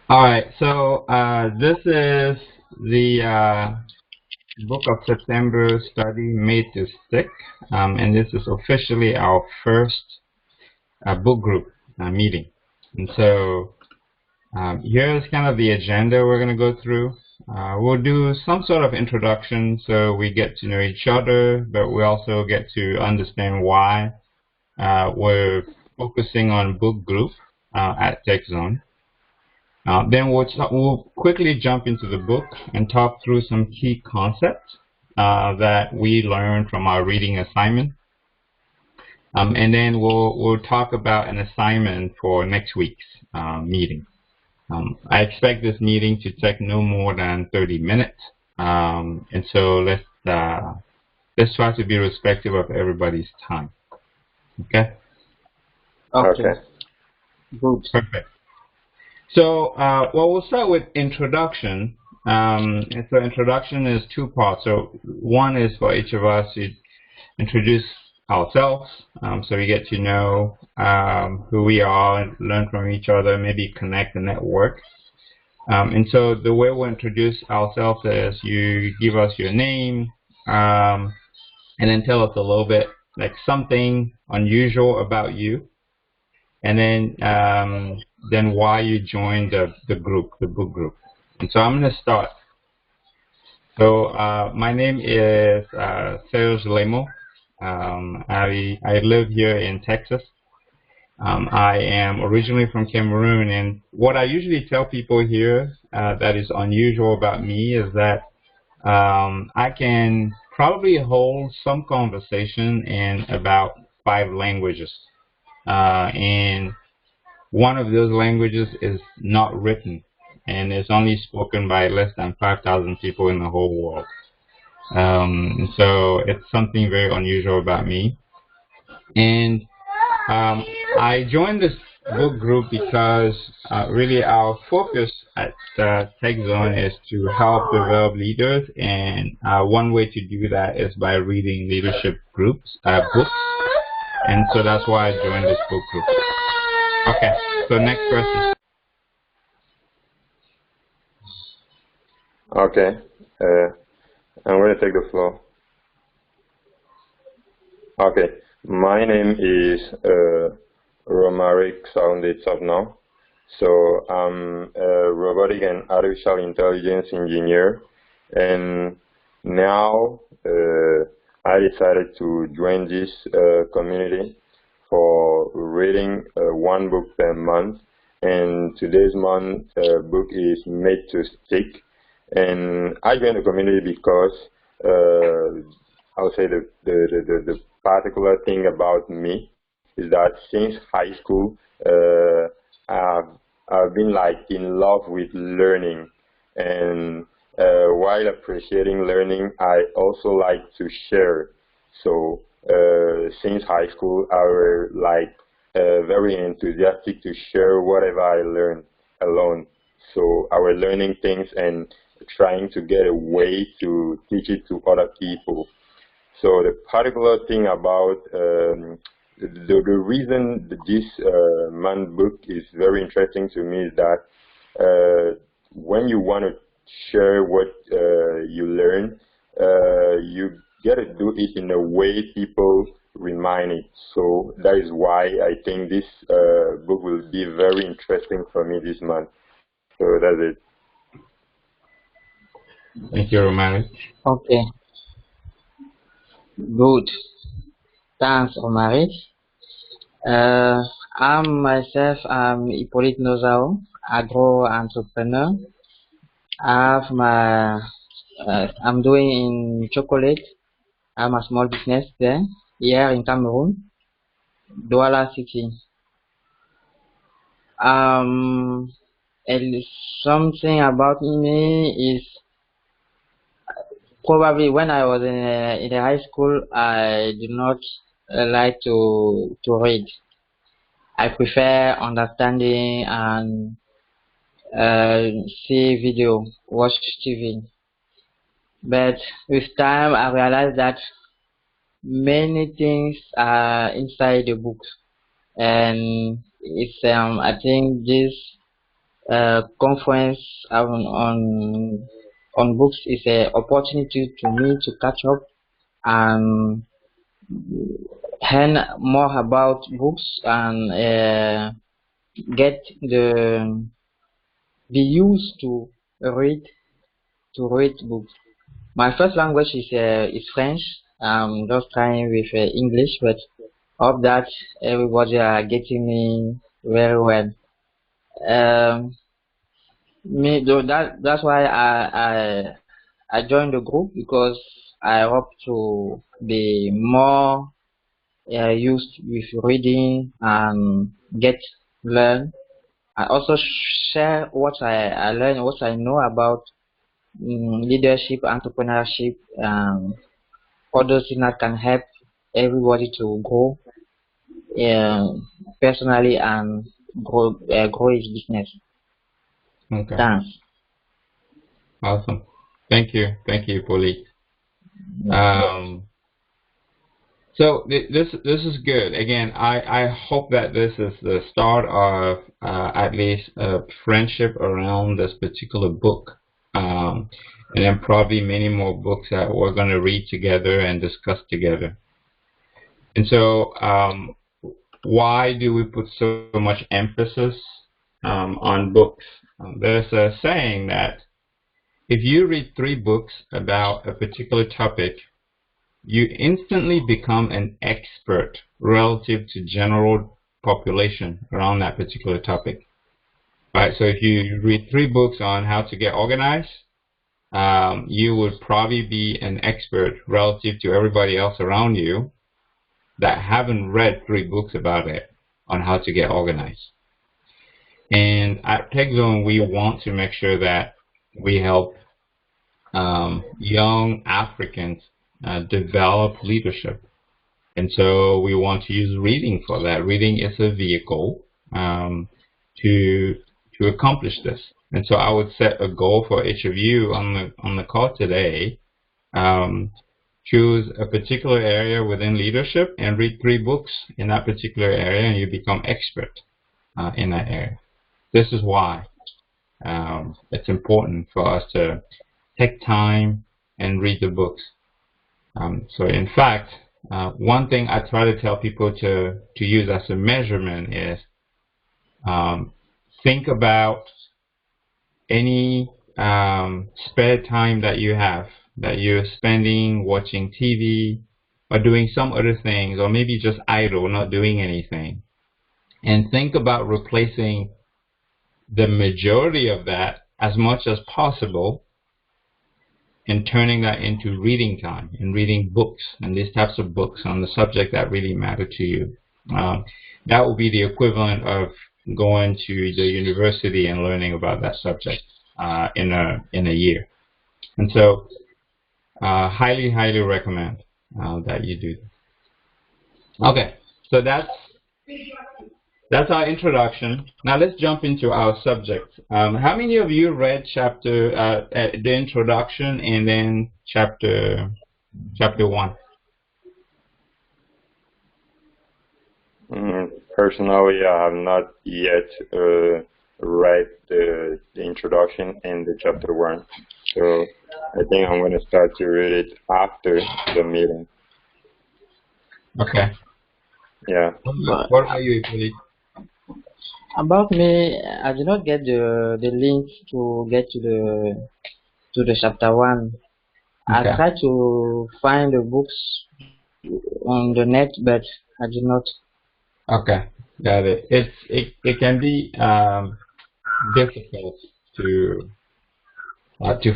All right, so this is the book of September study made to stick, and this is officially our first book group meeting. And so here's kind of the agenda we're going to go through. We'll do some sort of introduction so we get to know each other, but we also get to understand why we're focusing on book group at TekZone. Then we'll quickly jump into the book and talk through some key concepts that we learned from our reading assignment. And then we'll talk about an assignment for next week's meeting. I expect this meeting to take no more than 30 minutes. And so let's try to be respectful of everybody's time. Okay? Okay. Good. Perfect. So, we'll start with introduction. And so introduction is two parts. So one is for each of us to introduce ourselves, so we get to know who we are and learn from each other, maybe connect and network. And so the way we'll introduce ourselves is you give us your name, and then tell us a little bit, like something unusual about you, and then why you joined the group, the book group. And so I'm going to start. So my name is Serge Lemo. I live here in Texas. I am originally from Cameroon, and what I usually tell people here that is unusual about me is that I can probably hold some conversation in about 5 languages. And one of those languages is not written, and it's only spoken by less than 5,000 people in the whole world. So it's something very unusual about me. And I joined this book group because really our focus at TekZone is to help develop leaders, and one way to do that is by reading leadership books. And so that's why I joined this book group. Okay, so next question. Okay. I'm going to take the floor. Okay. My name is Romaric Sounded-Savnan. So I'm a robotic and artificial intelligence engineer, and now I decided to join this community for reading one book per month, and today's month book is Made to Stick. And I joined the community because I would say the particular thing about me is that since high school, I've been like in love with learning, and while appreciating learning, I also like to share. So since high school, I was like very enthusiastic to share whatever I learned alone. So I was learning things and trying to get a way to teach it to other people. So the particular thing about the reason that this man book is very interesting to me is that when you want to share what you learn, you get to do it in a way people remind it. So that is why I think this book will be very interesting for me this month. So that's it. Thank you, Romaric. Okay. Good. Thanks, Omari. I'm Hippolyte Nozao, agro entrepreneur. I'm doing in chocolate. I'm a small business there, here in Cameroon, Douala City. And something about me is probably when I was in the high school, I did not like to read. I prefer understanding and see video, watch TV. But with time, I realized that many things are inside the book, and it's I think this conference on books is an opportunity to me to catch up and learn more about books and get the be used to read books. My first language is French. I'm just trying with English, but hope that everybody are getting me very well. Me though that's why I joined the group because I hope to be more used with reading and get learn. I also share what I learn, what I know about leadership, entrepreneurship, other things that can help everybody to grow personally and grow his business. Okay. Thanks. Awesome. Thank you, Pauline. So this is good. Again, I hope that this is the start of at least a friendship around this particular book, and then probably many more books that we're going to read together and discuss together. And so, why do we put so much emphasis on books? There's a saying that if you read 3 books about a particular topic, you instantly become an expert relative to general population around that particular topic. Right? So if you read 3 books on how to get organized, you would probably be an expert relative to everybody else around you that haven't read 3 books about it on how to get organized. And at TekZone, we want to make sure that we help young Africans develop leadership. And so we want to use reading for that. Reading is a vehicle to accomplish this. And so I would set a goal for each of you on the call today. Choose a particular area within leadership and read 3 books in that particular area, and you become expert in that area. This is why it's important for us to take time and read the books. So in fact, one thing I try to tell people to use as a measurement is think about any spare time that you have that you're spending watching TV or doing some other things, or maybe just idle, not doing anything. And think about replacing the majority of that as much as possible and turning that into reading time and reading books and these types of books on the subject that really matter to you. That will be the equivalent of going to the university and learning about that subject in a year. And so highly recommend that you do this. Okay, so that's our introduction. Now let's jump into our subject. How many of you read the introduction and then chapter 1? Personally, I have not yet read the introduction and the chapter 1. So I think I'm going to start to read it after the meeting. Okay. Yeah. What about you, Philippe? About me, I did not get the link to get to the chapter 1. Okay. I tried to find the books on the net, but I did not. Okay, got it. It can be difficult to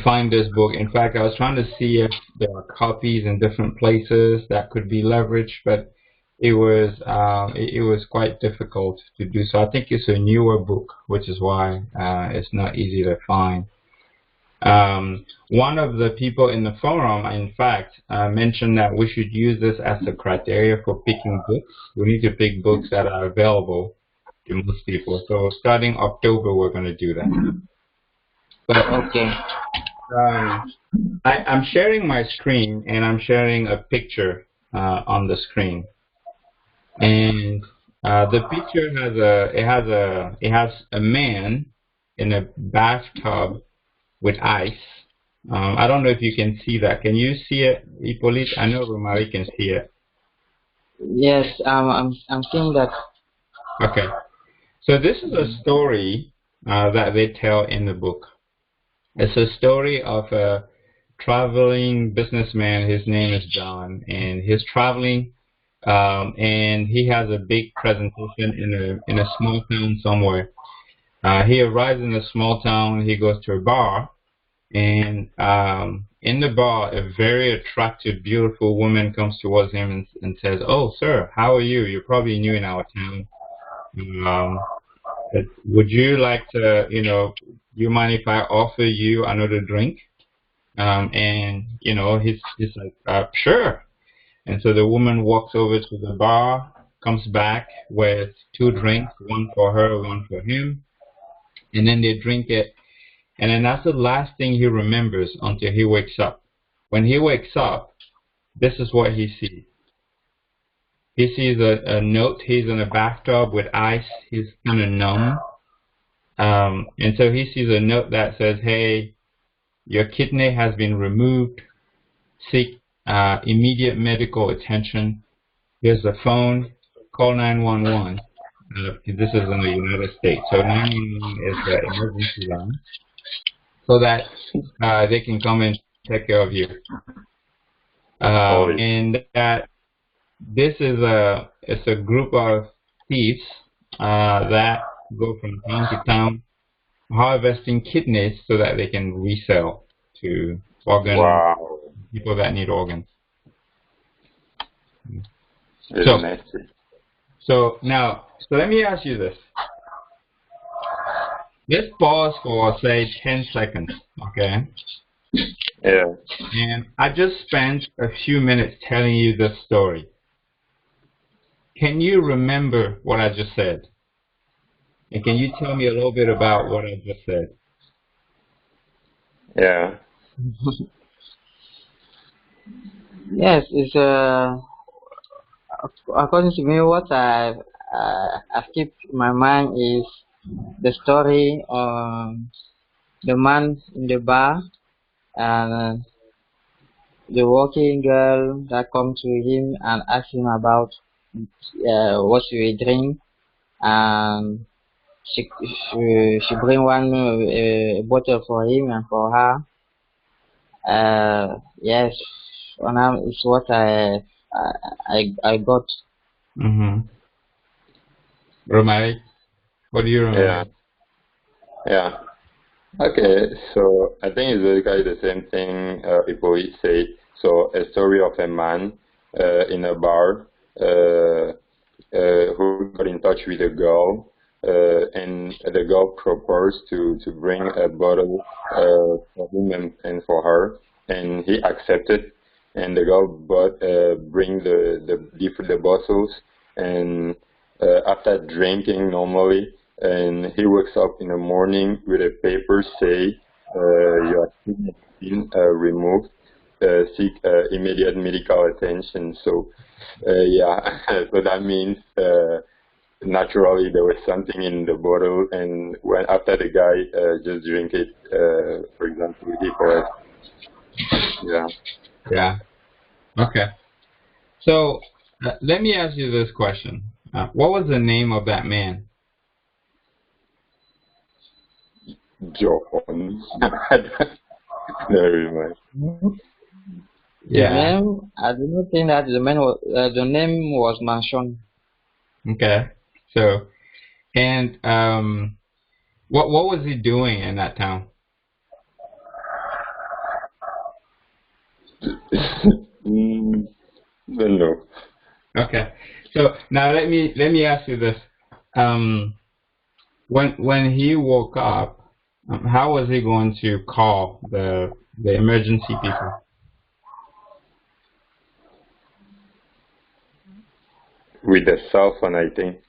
find this book. In fact, I was trying to see if there are copies in different places that could be leveraged, but it was quite difficult to do so. I think it's a newer book, which is why it's not easy to find. One of the people in the forum, in fact, mentioned that we should use this as a criteria for picking books. We need to pick books that are available to most people. So starting October, we're going to do that. But okay. I'm sharing my screen, and I'm sharing a picture on the screen. And the picture has a man in a bathtub with ice. I don't know if you can see that. Can you see it, Hippolyte? I know Romari can see it. Yes, I'm seeing that. Okay. So this is a story that they tell in the book. It's a story of a traveling businessman. His name is John, and he's traveling, and he has a big presentation in a small town somewhere. He arrives in a small town. He goes to a bar, and in the bar, a very attractive, beautiful woman comes towards him and says, "Oh, sir, how are you? You're probably new in our town. Would you like to, you mind if I offer you another drink?" And he's like, "Sure." And so the woman walks over to the bar, comes back with 2 drinks, one for her, one for him, and then they drink it. And then that's the last thing he remembers until he wakes up. When he wakes up, this is what he sees. He sees a note. He's in a bathtub with ice. He's kind of numb. And so he sees a note that says, "Hey, your kidney has been removed. Seek immediate medical attention. Here's the phone. Call 911. This is in the United States. So 911 is the emergency line, so that they can come and take care of you. And that this is it's a group of thieves that go from town to town harvesting kidneys so that they can resell to people that need organs. So let me ask you this. Let's pause for, say, 10 seconds, okay? Yeah. And I just spent a few minutes telling you this story. Can you remember what I just said? And can you tell me a little bit about what I just said? Yeah. Yes, it's according to me, what I keep in my mind is the story of the man in the bar and the working girl that come to him and ask him about what she will drink, and she bring one bottle for him and for her. Yes, for now it's what I got. Romari, what do you remember? Yeah. Okay, so I think it's basically the same thing people say. So a story of a man in a bar who got in touch with a girl, and the girl proposed to bring a bottle for him and for her, and he accepted. And the girl bring the bottles, and after drinking normally, and he wakes up in the morning with a paper say your kidney has been removed, seek immediate medical attention. So yeah, so that means naturally there was something in the bottle, and when after the guy just drink it, for example, he collect. Yeah. Okay. So let me ask you this question. What was the name of that man? John. Never mind. Yeah. The name, I do not think that the name was mentioned. Okay. So, and what was he doing in that town? No. Okay. So now let me ask you this. When he woke up, how was he going to call the emergency people? With the cell phone, I think.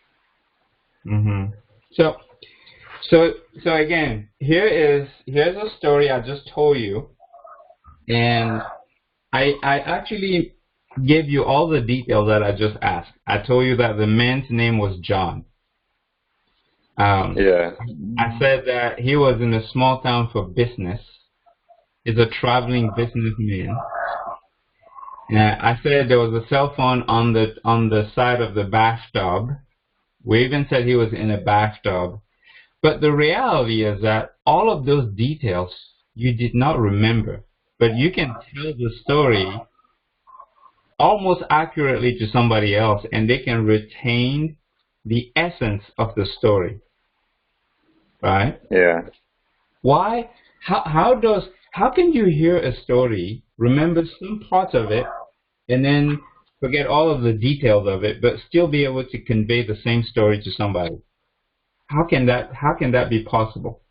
So again, here's a story I just told you, and I actually gave you all the details that I just asked. I told you that the man's name was John. Yeah. I said that he was in a small town for business. He's a traveling businessman. I said there was a cell phone on the side of the bathtub. We even said he was in a bathtub. But the reality is that all of those details you did not remember, but you can tell the story almost accurately to somebody else, and they can retain the essence of the story. Right? Yeah. Why? How can you hear a story, remember some parts of it, and then forget all of the details of it, but still be able to convey the same story to somebody? How can that be possible?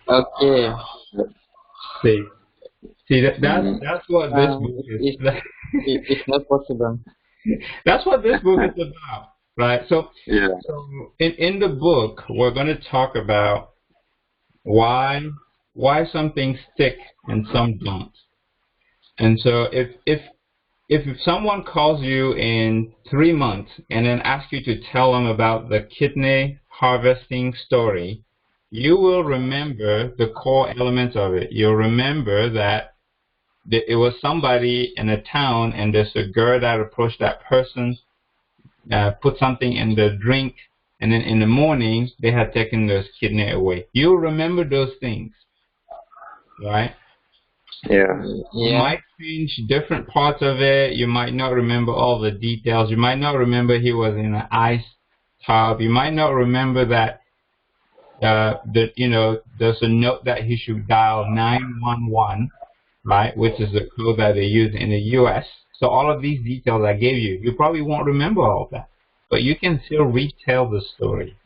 Okay. See that's what this book is. It's not possible. That's what this book is about, right? So in the book, we're going to talk about why some things stick and some don't. And so if someone calls you in 3 months and then asks you to tell them about the kidney harvesting story, you will remember the core elements of it. You'll remember that it was somebody in a town, and there's a girl that approached that person, put something in the drink, and then in the morning they had taken this kidney away. You'll remember those things, right? Yeah. You might change different parts of it. You might not remember all the details. You might not remember he was in an ice tub. You might not remember that there's a note that he should dial 911, right, which is the code that they use in the U.S. So all of these details I gave you, you probably won't remember all of that, but you can still retell the story.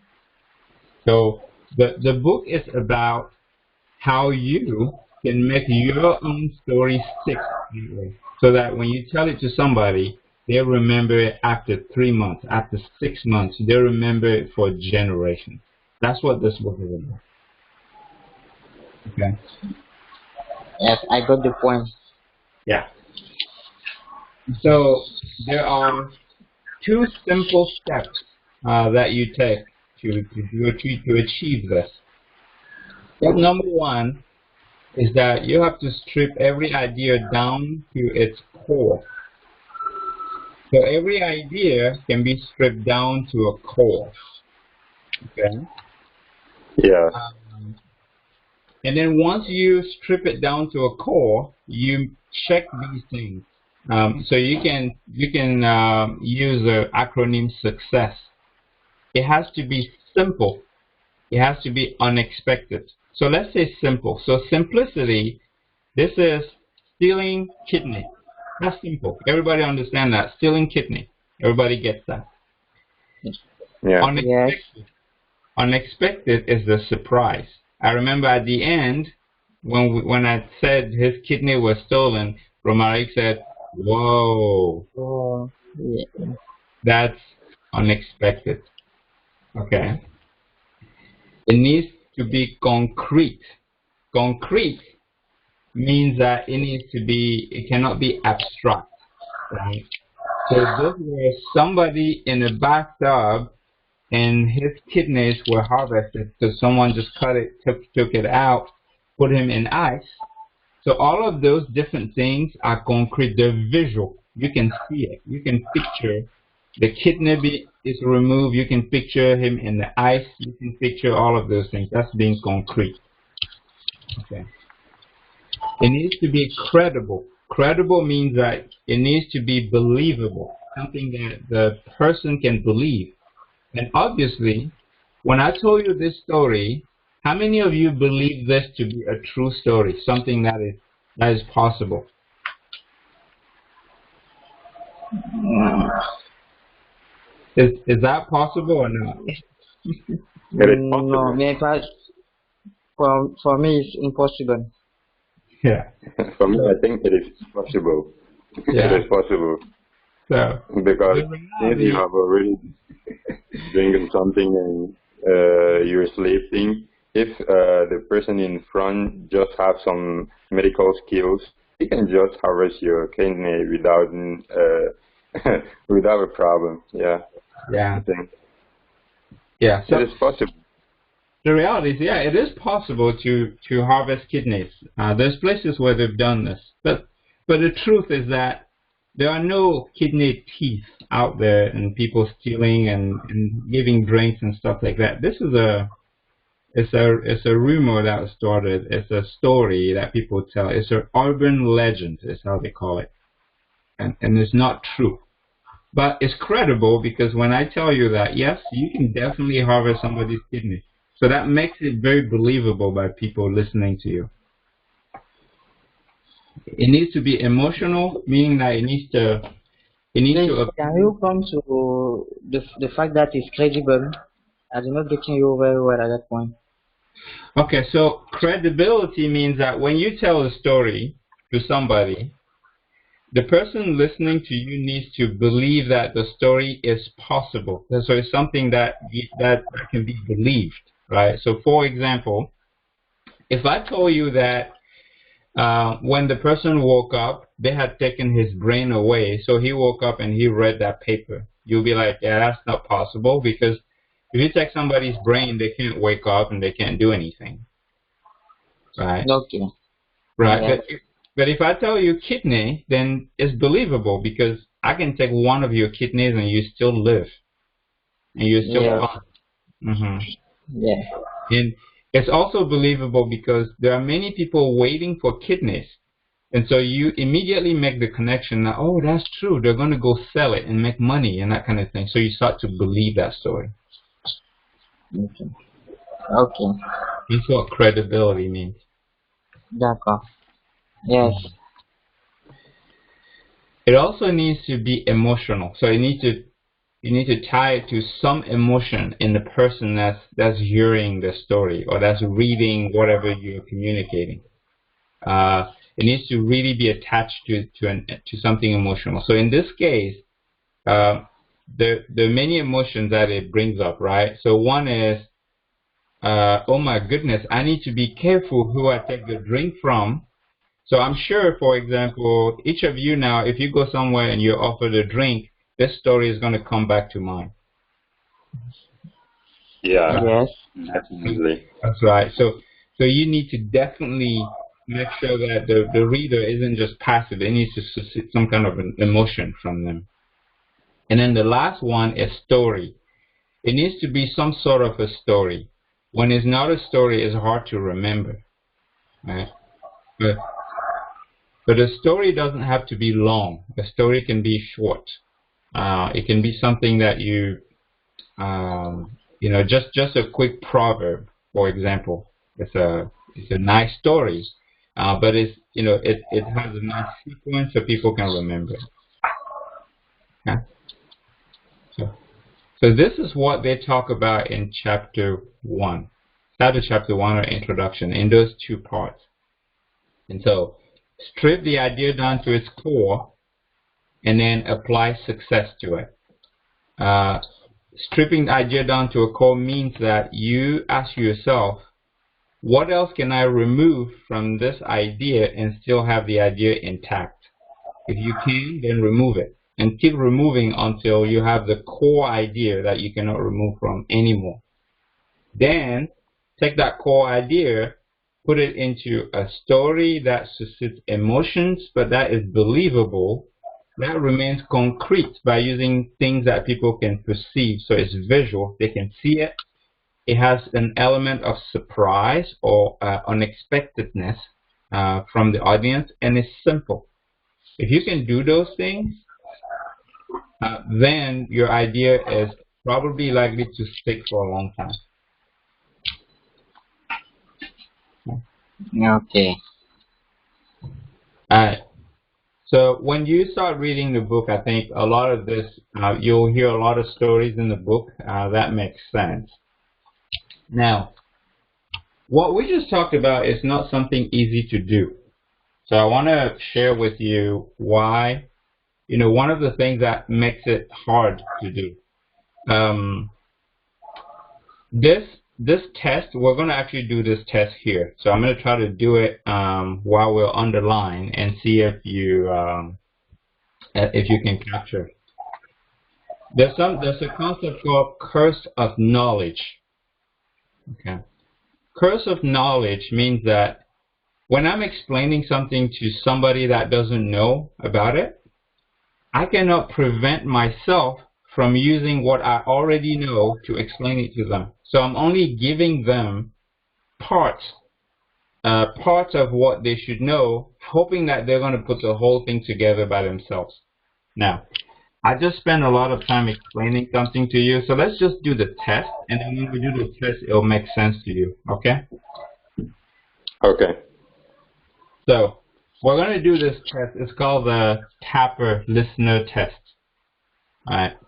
So the book is about how you can make your own story stick that way, so that when you tell it to somebody, they remember it after 3 months, after 6 months. They remember it for generations. That's what this book is about. Okay. Yes, I got the point. Yeah. So there are 2 simple steps that you take to achieve this. Step number 1 is that you have to strip every idea down to its core. So every idea can be stripped down to a core. Okay. Yeah. And then once you strip it down to a core, you check these things. So you can use the acronym SUCCESS. It has to be simple. It has to be unexpected. So let's say simple. So simplicity, this is stealing kidney. That's simple. Everybody understand that. Stealing kidney. Everybody gets that. Yeah. Unexpected. Unexpected is the surprise. I remember at the end, when I said his kidney was stolen, Romaric said, "Whoa, Oh, yeah. that's unexpected." Okay. It needs to be concrete. Concrete means that it cannot be abstract, right? So this was somebody in a bathtub, and his kidneys were harvested, so someone just cut it, took it out, put him in ice. So all of those different things are concrete. They're visual. You can see it. You can picture the kidney is removed. You can picture him in the ice. You can picture all of those things. That's being concrete. Okay. It needs to be credible. Credible means that it needs to be believable, something that the person can believe. And obviously, when I told you this story, how many of you believe this to be a true story, something that is possible? Is that possible or not? No, for me it's impossible. Yeah. For me, I think it is possible. Yeah. It is possible. So, because since you have already drinking something and you're sleeping, if the person in front just have some medical skills, he can just harvest your kidney without without a problem. Yeah. Yeah. I think Yeah. So it is possible. the reality is, yeah, it is possible to harvest kidneys. There's places where they've done this, but the truth is that there are no kidney teeth out there and people stealing and giving drinks and stuff like that. This is it's a rumor that was started. It's a story that people tell. It's an urban legend, is how they call it, and it's not true. But it's credible because when I tell you that, yes, you can definitely harvest somebody's kidney. So that makes it very believable by people listening to you. It needs to be emotional, meaning that it needs to. Please, can you come to the fact that it's credible? I did not getting you very well at that point. Okay, so credibility means that when you tell a story to somebody, the person listening to you needs to believe that the story is possible. So it's something that can be believed, right? So, for example, if I told you that when the person woke up, they had taken his brain away, so he woke up and he read that paper, you'll be like, yeah, that's not possible, because if you take somebody's brain, they can't wake up and they can't do anything, right? Okay. Right. Yeah. But if I tell you kidney, then it's believable because I can take one of your kidneys and you still live and you're still fine. Mm-hmm. Yeah. And it's also believable because there are many people waiting for kidneys. And so you immediately make the connection that, oh, that's true. They're going to go sell it and make money and that kind of thing. So you start to believe that story. Okay. Okay. That's what credibility means. D'accord. Yes. It also needs to be emotional. So you need to tie it to some emotion in the person that's hearing the story or that's reading whatever you're communicating. It needs to really be attached to something emotional. So in this case, there are many emotions that it brings up, right? So one is, oh my goodness, I need to be careful who I take the drink from. So I'm sure, for example, each of you now, if you go somewhere and you're offered a drink, this story is going to come back to mind. Yeah. Yes. Definitely. That's right. So you need to definitely make sure that the reader isn't just passive. It needs to suscite some kind of an emotion from them. And then the last one is story. It needs to be some sort of a story. When it's not a story, it's hard to remember. Right? But a story doesn't have to be long. A story can be short. It can be something that you know, just a quick proverb, for example. It's a nice story, but it has a nice sequence so people can remember. Okay? So this is what they talk about in chapter 1. Start of chapter 1 or introduction in those two parts. And so strip the idea down to its core and then apply success to it. Stripping the idea down to a core means that you ask yourself, what else can I remove from this idea and still have the idea intact? If you can, then remove it. And keep removing until you have the core idea that you cannot remove from anymore. Then take that core idea, put it into a story that suscits emotions, but that is believable. That remains concrete by using things that people can perceive. So it's visual. They can see it. It has an element of surprise or unexpectedness from the audience, and it's simple. If you can do those things, then your idea is probably likely to stick for a long time. Okay. Alright. So when you start reading the book, I think a lot of this, you'll hear a lot of stories in the book. That makes sense. Now, what we just talked about is not something easy to do. So I want to share with you why, one of the things that makes it hard to do. This test, we're going to actually do this test here. So I'm going to try to do it while we're on the line and see if you can capture. There's a concept called curse of knowledge. Okay. Curse of knowledge means that when I'm explaining something to somebody that doesn't know about it, I cannot prevent myself from using what I already know to explain it to them. So I'm only giving them parts of what they should know, hoping that they're going to put the whole thing together by themselves. Now, I just spent a lot of time explaining something to you, so let's just do the test, and then when we do the test, it'll make sense to you, okay? Okay. So, we're going to do this test. It's called the Tapper Listener Test. Alright.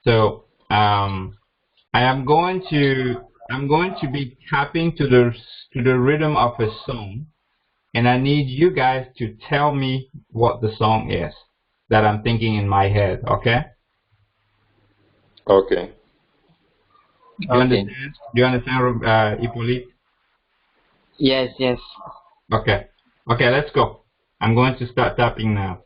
So, I'm going to be tapping to the rhythm of a song, and I need you guys to tell me what the song is that I'm thinking in my head, okay? Okay. Do you understand? Do you understand, Hippolyte? Yes, yes. Okay. Okay, let's go. I'm going to start tapping now.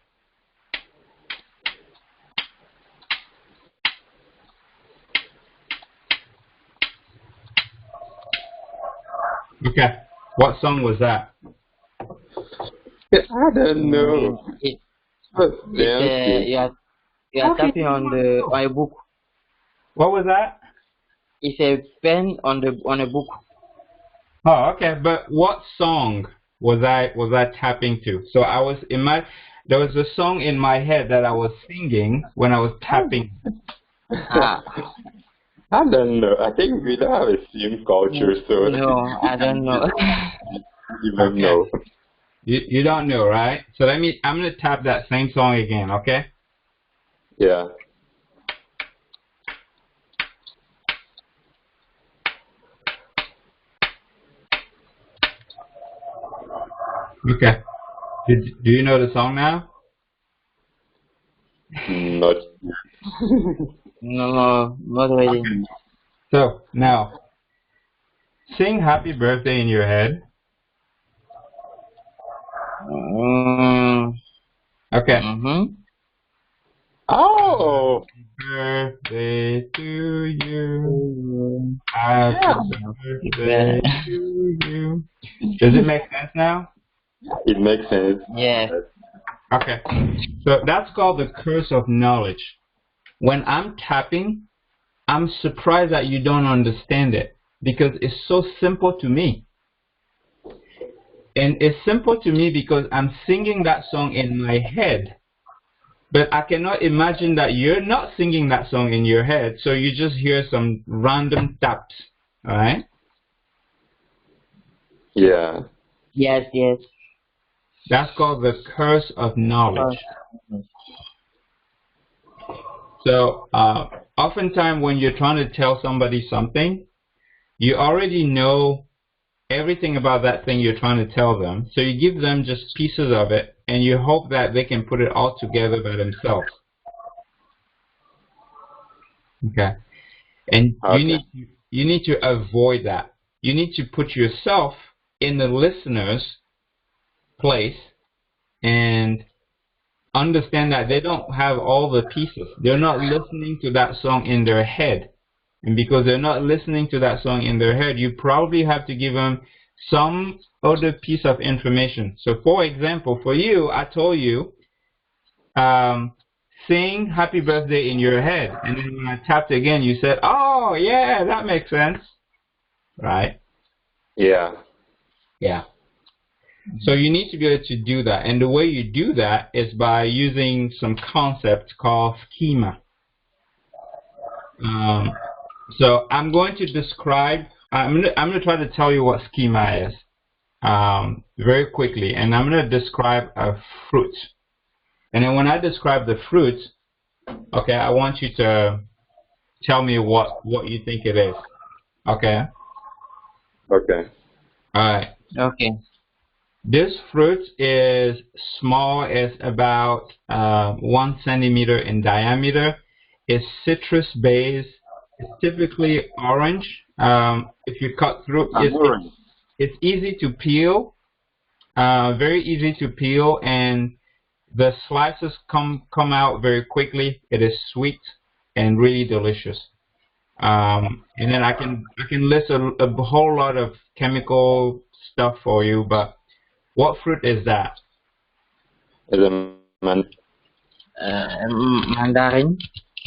Okay. What song was that? I don't know. You are tapping on a book. What was that? It's a pen on a book. Oh, okay. But what song was I tapping to? So there was a song in my head that I was singing when I was tapping. I don't know. I think we don't have a sim culture, so no, I don't know. Even know. You don't know, right? So I'm gonna tap that same song again, okay? Yeah. Okay. Do you know the song now? Not. No, not really. Okay. So now, sing "Happy Birthday" in your head. Okay. Oh. Birthday to you. Happy birthday to you. Does it make sense now? It makes sense. Yeah. Okay. So that's called the curse of knowledge. When I'm tapping, I'm surprised that you don't understand it because it's so simple to me. And it's simple to me because I'm singing that song in my head. But I cannot imagine that you're not singing that song in your head, so you just hear some random taps, alright? Yeah. Yes, yes. That's called the curse of knowledge. So, oftentimes when you're trying to tell somebody something, you already know everything about that thing you're trying to tell them, so you give them just pieces of it, and you hope that they can put it all together by themselves. Okay. And Okay. you need to avoid that. You need to put yourself in the listener's place and understand that they don't have all the pieces. They're not listening to that song in their head. And because they're not listening to that song in their head, you probably have to give them some other piece of information. So for example, for you, I told you, sing "Happy Birthday" in your head. And then when I tapped again, you said, oh, yeah, that makes sense. Right? Yeah. Yeah. So you need to be able to do that. And the way you do that is by using some concept called schema. So I'm going to describe, I'm going to try to tell you what schema is very quickly. And I'm going to describe a fruit. And then when I describe the fruit, okay, I want you to tell me what you think it is. Okay? Okay. Alright. Okay. This fruit is small, it's about 1 centimeter in diameter. It's citrus based. It's typically orange. If you cut through, it's easy to peel, very easy to peel, and the slices come out very quickly. It is sweet. and really delicious. And then I can list a whole lot of chemical stuff for you, but what fruit is that? Is a Mandarin.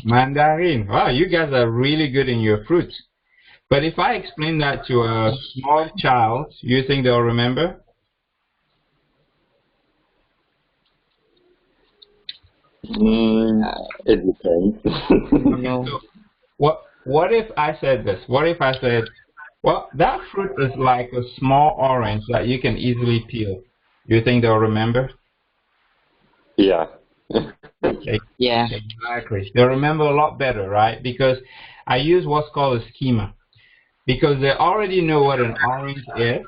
Mandarin. Wow, you guys are really good in your fruits. But if I explain that to a small child, you think they'll remember? It depends. No. So what if I said this? What if I said, well, that fruit is like a small orange that you can easily peel. You think they'll remember? Yeah. Yeah. Exactly. They'll remember a lot better, right? Because I use what's called a schema. Because they already know what an orange is.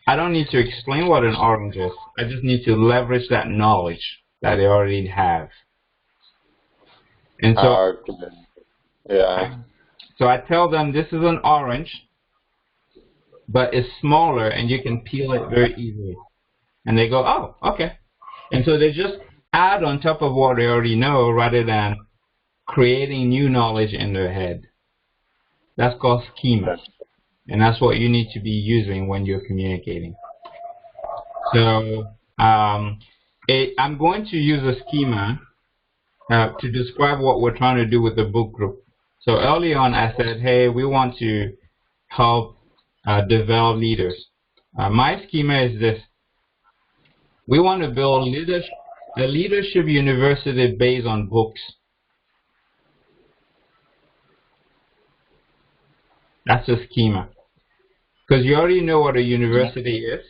I don't need to explain what an orange is. I just need to leverage that knowledge that they already have. And so, Okay. Yeah. so I tell them this is an orange, but it's smaller and you can peel it very easily. And they go, oh, okay. And so they just add on top of what they already know rather than creating new knowledge in their head. That's called schema. And that's what you need to be using when you're communicating. So I'm going to use a schema to describe what we're trying to do with the book group. So early on I said, hey, we want to help develop leaders. My schema is this. We want to build a leadership university based on books. That's a schema. Because you already know what a university is.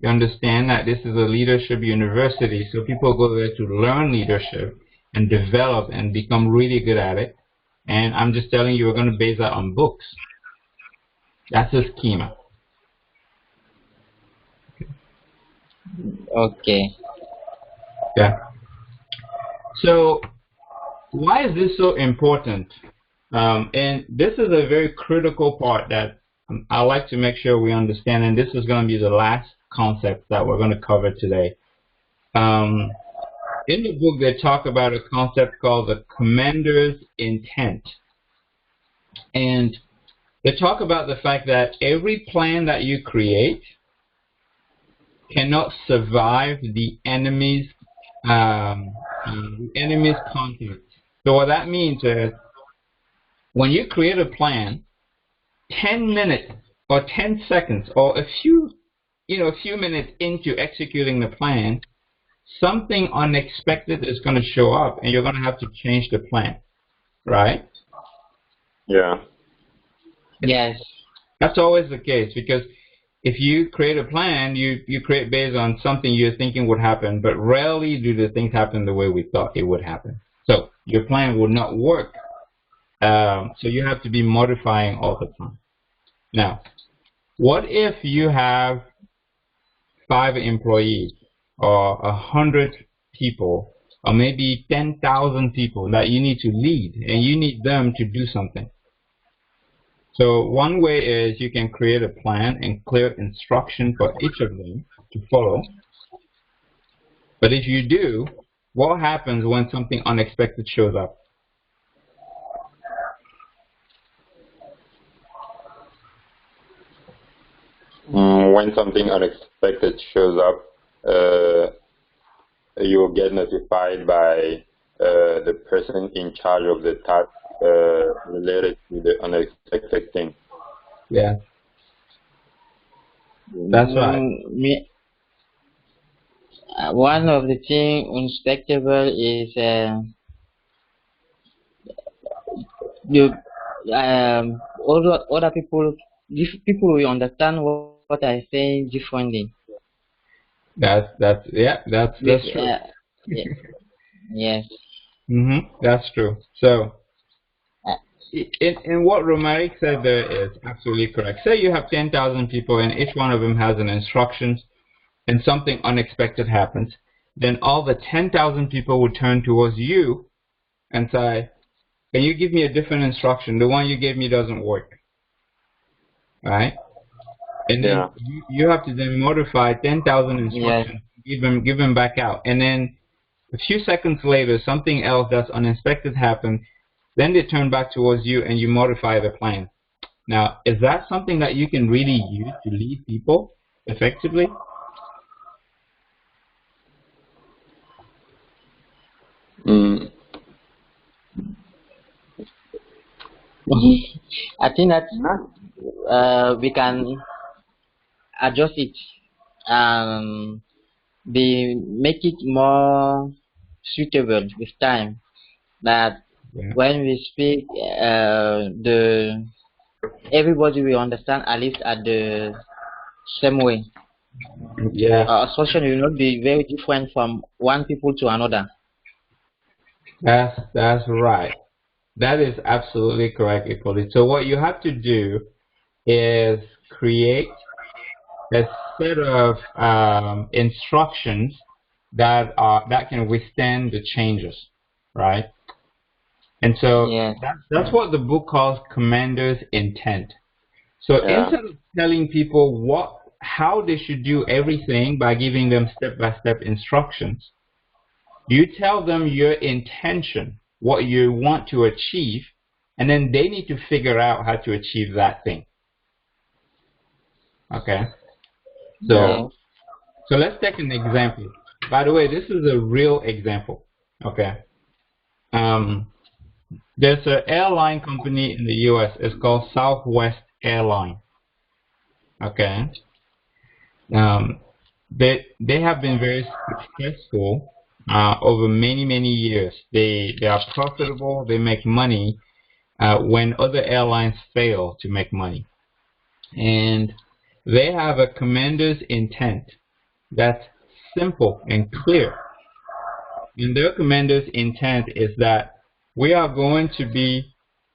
You understand that this is a leadership university, so people go there to learn leadership and develop and become really good at it. And I'm just telling you, we're going to base that on books. That's a schema. Okay. Yeah. So why is this so important? And this is a very critical part that I like to make sure we understand, and this is going to be the last concept that we're going to cover today. In the book, they talk about a concept called the commander's intent. And they talk about the fact that every plan that you create cannot survive the enemy's contact. So what that means is when you create a plan, 10 minutes or 10 seconds or a few minutes into executing the plan, something unexpected is going to show up and you're going to have to change the plan, right? Yeah. Yes. That's always the case, because if you create a plan, you create based on something you're thinking would happen, but rarely do the things happen the way we thought it would happen. So your plan will not work. So you have to be modifying all the time. Now, what if you have 5 employees or 100 people or maybe 10,000 people that you need to lead and you need them to do something? So one way is you can create a plan and clear instruction for each of them to follow. But if you do, what happens when something unexpected shows up? When something unexpected shows up, you'll get notified by the person in charge of the task related to the unexpected thing. Yeah. That's right. One of the things unexpectable is other people will understand what I say differently. That's true. Yeah. Yes. That's true. So, in what Romaric said there is absolutely correct. Say you have 10,000 people and each one of them has an instructions and something unexpected happens, then all the 10,000 people would turn towards you and say, can you give me a different instruction? The one you gave me doesn't work. Right? And then you have to then modify 10,000 instructions, give them back out. And then a few seconds later, something else that's unexpected happened. Then they turn back towards you and you modify the plan. Now, is that something that you can really use to lead people effectively? I think that we can adjust it and make it more suitable with time. That when we speak, everybody will understand at least at the same way. Yeah. Our solution will not be very different from one people to another. That's right. That is absolutely correct, Ipoli. So what you have to do is create a set of instructions that can withstand the changes, right? And so that's what the book calls commander's intent. So instead of telling people how they should do everything by giving them step-by-step instructions, you tell them your intention, what you want to achieve, and then they need to figure out how to achieve that thing. Okay? So let's take an example. By the way, this is a real example. Okay? There's an airline company in the U.S. It's called Southwest Airline. Okay? They have been very successful over many years. They are profitable. They make money when other airlines fail to make money. And they have a commander's intent that's simple and clear. And their commander's intent is that we are going to be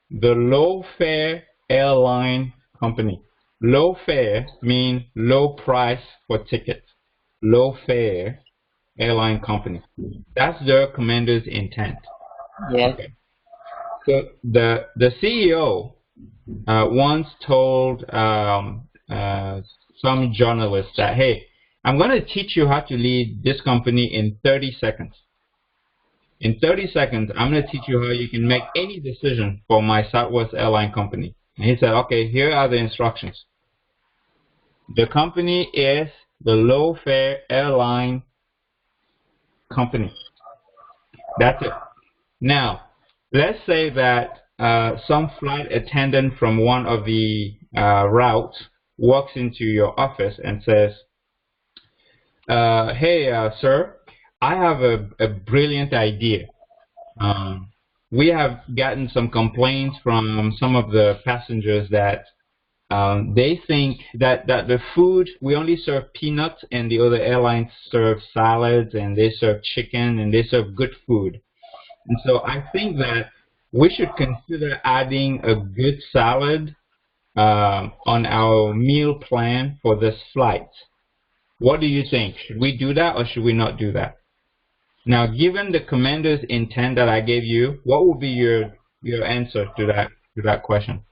the low-fare airline company. Low fare means low price for tickets. Low fare airline company. That's their commander's intent. Yes. Okay. So the CEO once told some journalist that, hey, I'm going to teach you how to lead this company in 30 seconds. In 30 seconds, I'm going to teach you how you can make any decision for my Southwest Airline company. And he said, okay, here are the instructions. The company is the low-fare airline company. That's it. Now, let's say that some flight attendant from one of the routes walks into your office and says, hey, sir, I have a brilliant idea. We have gotten some complaints from some of the passengers that they think that the food, we only serve peanuts and the other airlines serve salads and they serve chicken and they serve good food. And so I think that we should consider adding a good salad on our meal plan for this flight. What do you think? Should we do that or should we not do that? Now, given the commander's intent that I gave you, what would be your answer to that question?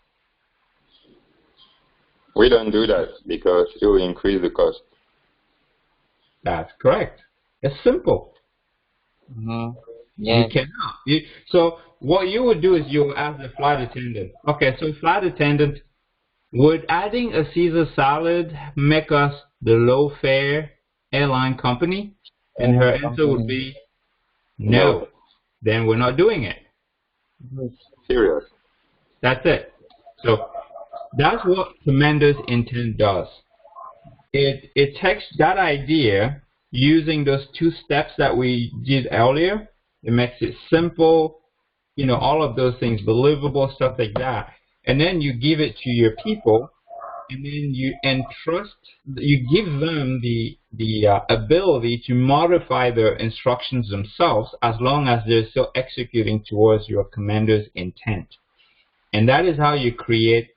We don't do that because it will increase the cost. That's correct. It's simple. Mm-hmm. Yeah. You cannot. So what you would do is you will ask the flight attendant. Okay, so flight attendant, would adding a Caesar salad make us the low-fare airline company? And her answer would be no. Then we're not doing it. Serious. That's it. So that's what commander's intent does. It takes that idea using those two steps that we did earlier. It makes it simple, all of those things, believable, stuff like that. And then you give it to your people, and then you give them the ability to modify their instructions themselves as long as they're still executing towards your commander's intent. And that is how you create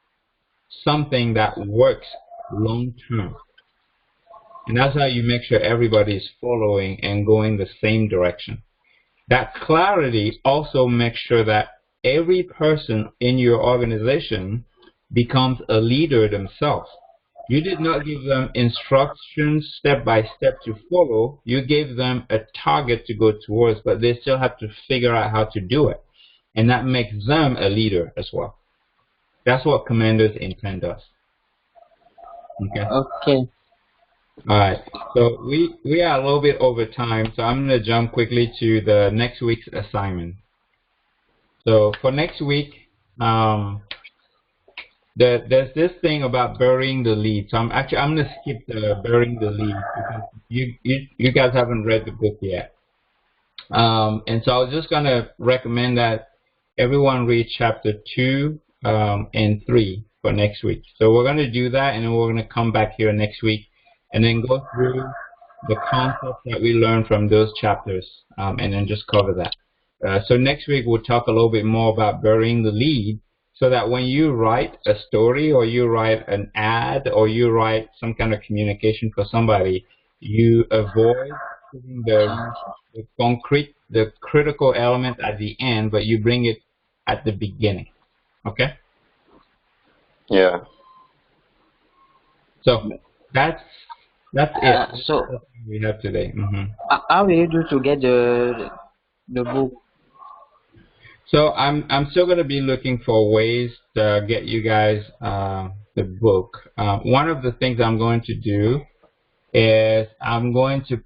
something that works long term. And that's how you make sure everybody is following and going the same direction. That clarity also makes sure that every person in your organization becomes a leader themselves. You did not give them instructions step by step to follow. You gave them a target to go towards, but they still have to figure out how to do it. and that makes them a leader as well. That's what commander's intent does. Okay. Okay. All right. So we are a little bit over time, so I'm going to jump quickly to the next week's assignment. So for next week, there's this thing about burying the lead. So I'm going to skip the burying the lead because you guys haven't read the book yet. And so I was just going to recommend that everyone read chapter 2 and 3 for next week. So we're going to do that, and then we're going to come back here next week and then go through the concepts that we learned from those chapters, and then just cover that. So next week we'll talk a little bit more about burying the lead, so that when you write a story or you write an ad or you write some kind of communication for somebody, you avoid putting the critical element at the end, but you bring it at the beginning. Okay? Yeah. So that's it. So That's what we have today. how will you do to get the book? So I'm still going to be looking for ways to get you guys the book. One of the things I'm going to do is I'm going to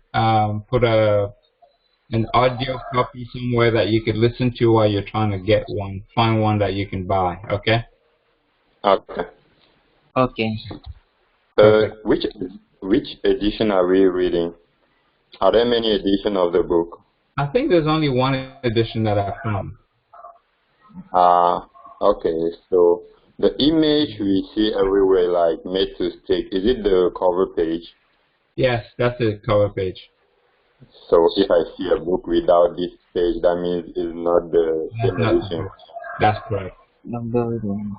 put an audio copy somewhere that you could listen to while you're trying to get one, find one that you can buy. Okay? Okay. Okay. Which edition are we reading? Are there many editions of the book? I think there's only one edition that I found. Okay. So the image we see everywhere, like made to stick, is it the cover page? Yes, that's the cover page. So if I see a book without this page, that means it's not the same edition. That's correct. Number one.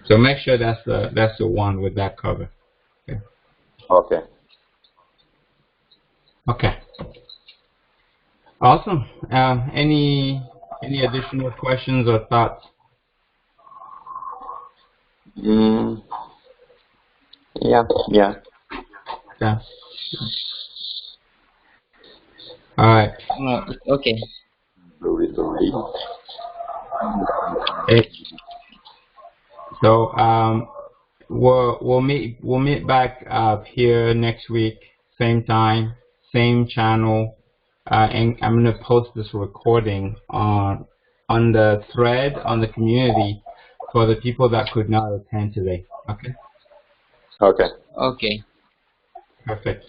So make sure that's the one with that cover. Okay. Okay. Okay. Awesome. Any additional questions or thoughts? Yeah. Okay. All right. No, okay. Hey. So we'll meet back up here next week, same time, same channel, and I'm gonna post this recording on the thread on the community for the people that could not attend today. Okay. Okay. Okay. Perfect.